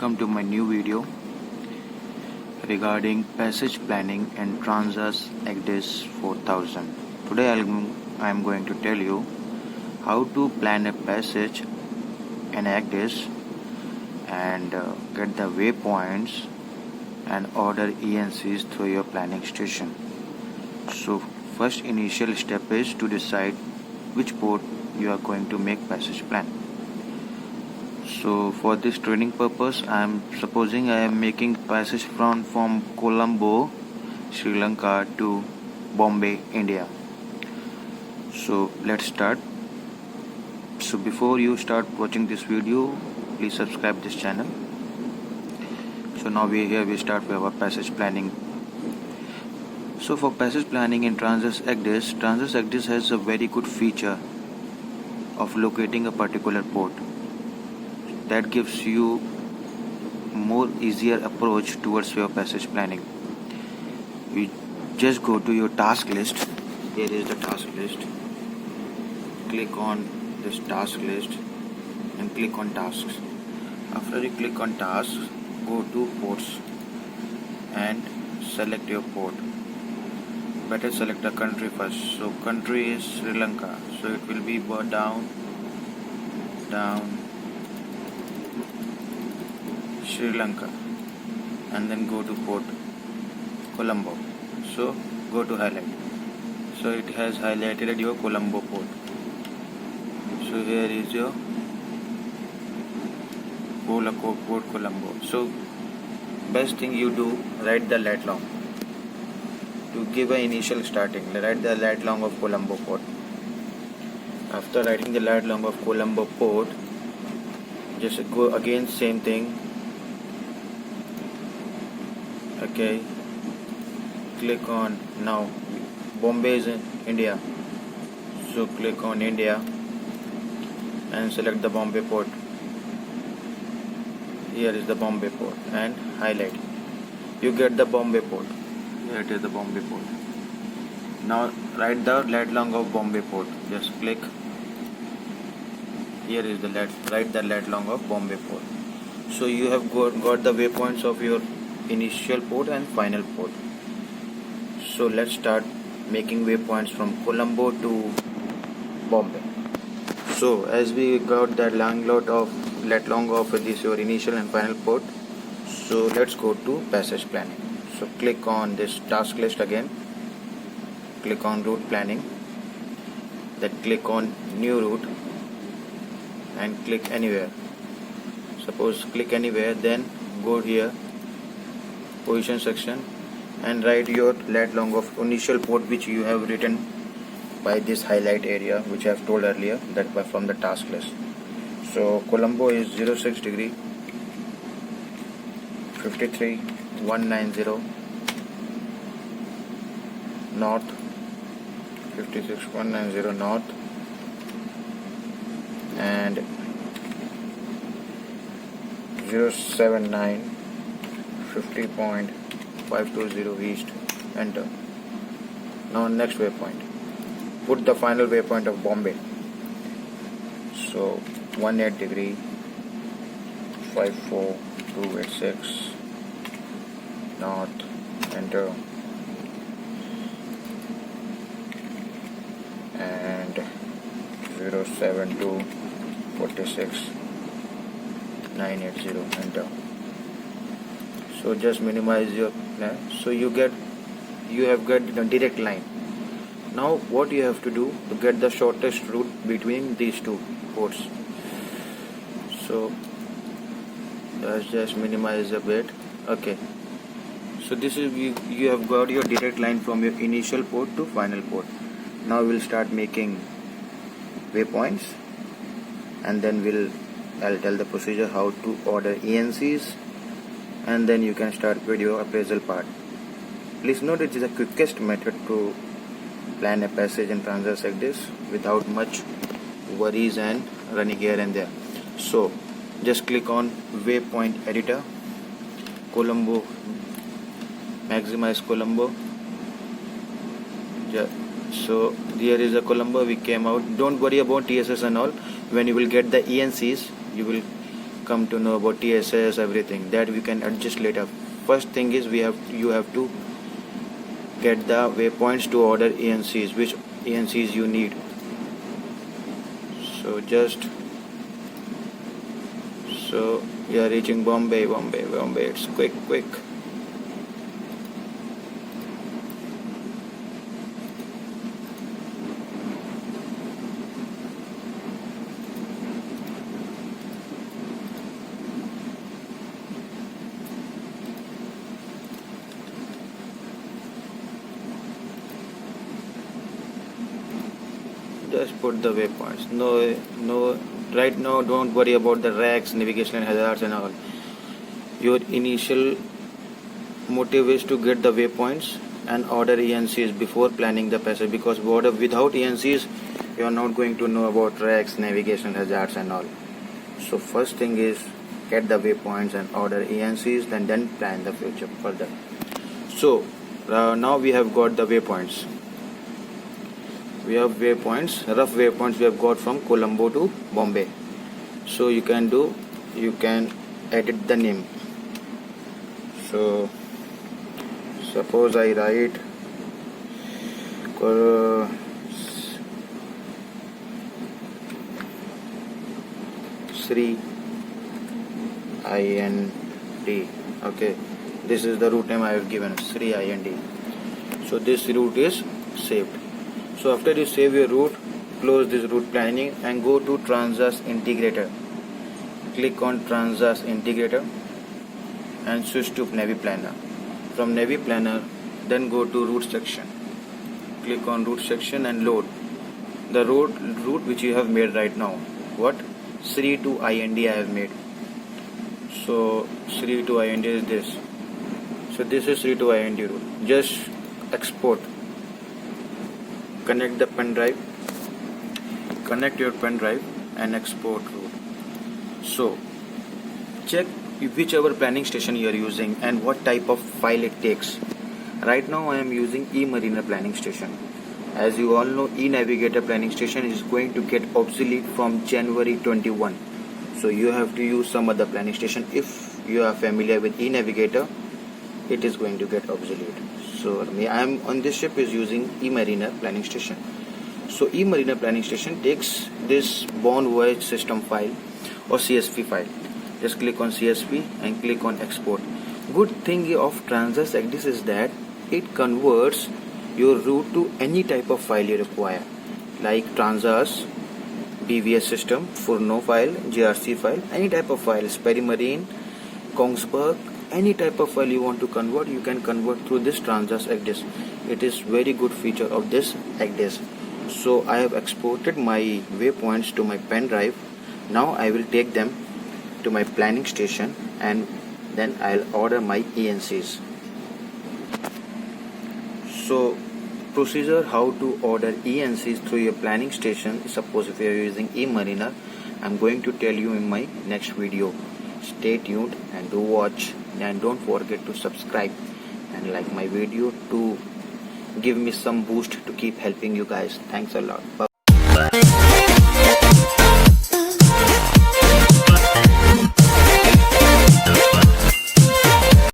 welcome to my new video regarding passage planning in Transas ECDIS 4000. Today I am going to tell you how to plan a passage in ECDIS and get the waypoints and order ENCs through your planning station. So first initial step is to decide which port you are going to make passage plan. So for this training purpose, I am making passage from Colombo, Sri Lanka to Bombay, India. So let's start. So before you start watching this video, please subscribe this channel. So now we start with our passage planning. So for passage planning in Transas ECDIS has a very good feature of locating a particular port. That gives you more easier approach towards your passage planning. You just go to your task list. Here is the task list. Click on this task list and click on tasks. After you click on tasks, go to ports and select your port. Better select a country first. So country is Sri Lanka. So it will be down Sri Lanka, and then go to port Colombo. So go to highlight. So it has highlighted your Colombo port. So here is your port Colombo. So best thing you do, write the lat long to give an initial starting. Write the lat long of Colombo port. After writing the lat long of Colombo port, just go again same thing. Okay, click on now Bombay is in India, so click on India and select the Bombay port. Here is the Bombay port and highlight. You get the Bombay port. Here it is the Bombay port. Now write the lat long of Bombay port. Just click. Here is the write the lat long of Bombay port. So you have got the waypoints of your initial port and final port. So let's start making waypoints from Colombo to Bombay. So as we got that lat long of this your initial and final port, so let's go to passage planning. So click on this task list again, click on route planning, then click on new route and click anywhere. Suppose click anywhere, then go here position section and write your lat long of initial port which you have written by this highlight area which I have told earlier, that from the task list. So Colombo is 06 degree 53 190 north, 56 190 north, and 079 50.520 east. Enter. Now next waypoint, put the final waypoint of Bombay. So 18 degree 54286 north. Enter. And 072 46 980. Enter. So just minimize your plan. So you have got the direct line. Now what you have to do to get the shortest route between these two ports. So let's just minimize a bit. Okay. So this is you have got your direct line from your initial port to final port. Now we'll start making waypoints, and then I'll tell the procedure how to order ENCs, and then you can start with your appraisal part. Please note it is the quickest method to plan a passage in Transas ECDIS without much worries and running here and there. So just click on waypoint editor, Colombo, maximize Colombo. So here is a Colombo, we came out. Don't worry about TSS and all. When you will get the ENCs, you will come to know about TSS, everything that we can adjust later. First thing is you have to get the waypoints to order ENCs, which ENCs you need. So you are reaching Bombay. It's quick. Just put the waypoints. No. Right now, don't worry about the racks, navigation hazards, and all. Your initial motive is to get the waypoints and order ENCs before planning the passage. Because without ENCs, you are not going to know about racks, navigation hazards, and all. So first thing is get the waypoints and order ENCs, then plan the future further. So now we have got the waypoints. We have rough waypoints we have got from Colombo to Bombay. So you can edit the name. So suppose I write Sri IND. Okay, this is the route name I have given, Sri IND. So this route is saved. So after you save your route, close this route planning and go to Transas Integrator. Click on Transas Integrator and switch to Navi Planner. From Navi Planner, then go to route section. Click on route section and load the route which you have made right now. What? Sri to IND I have made. So Sri to IND is this. So this is Sri to IND route. Just export. Connect your pen drive and export route. So check whichever planning station you are using and what type of file it takes. Right now I am using eMariner planning station. As you all know, eNavigator planning station is going to get obsolete from January 21. So you have to use some other planning station. If you are familiar with eNavigator, it is going to get obsolete. So I am on this ship is using eMariner planning station. So eMariner planning station takes this Bond Voyage system file or CSV file. Just click on CSV and click on export. Good thing of Transas Agdis is that it converts your route to any type of file you require, like Transas, BVS system, Furno file, GRC file, any type of file, Sperry Marine, Kongsberg. Any type of file you want to convert, you can convert through this Transas Agdis. It is very good feature of this Agdis. So I have exported my waypoints to my pen drive. Now I will take them to my planning station and then I'll order my ENCs. So procedure how to order ENCs through your planning station. Suppose if you are using eMariner, I'm going to tell you in my next video. Stay tuned and do watch, and don't forget to subscribe and like my video to give me some boost to keep helping you guys. Thanks a lot. Bye.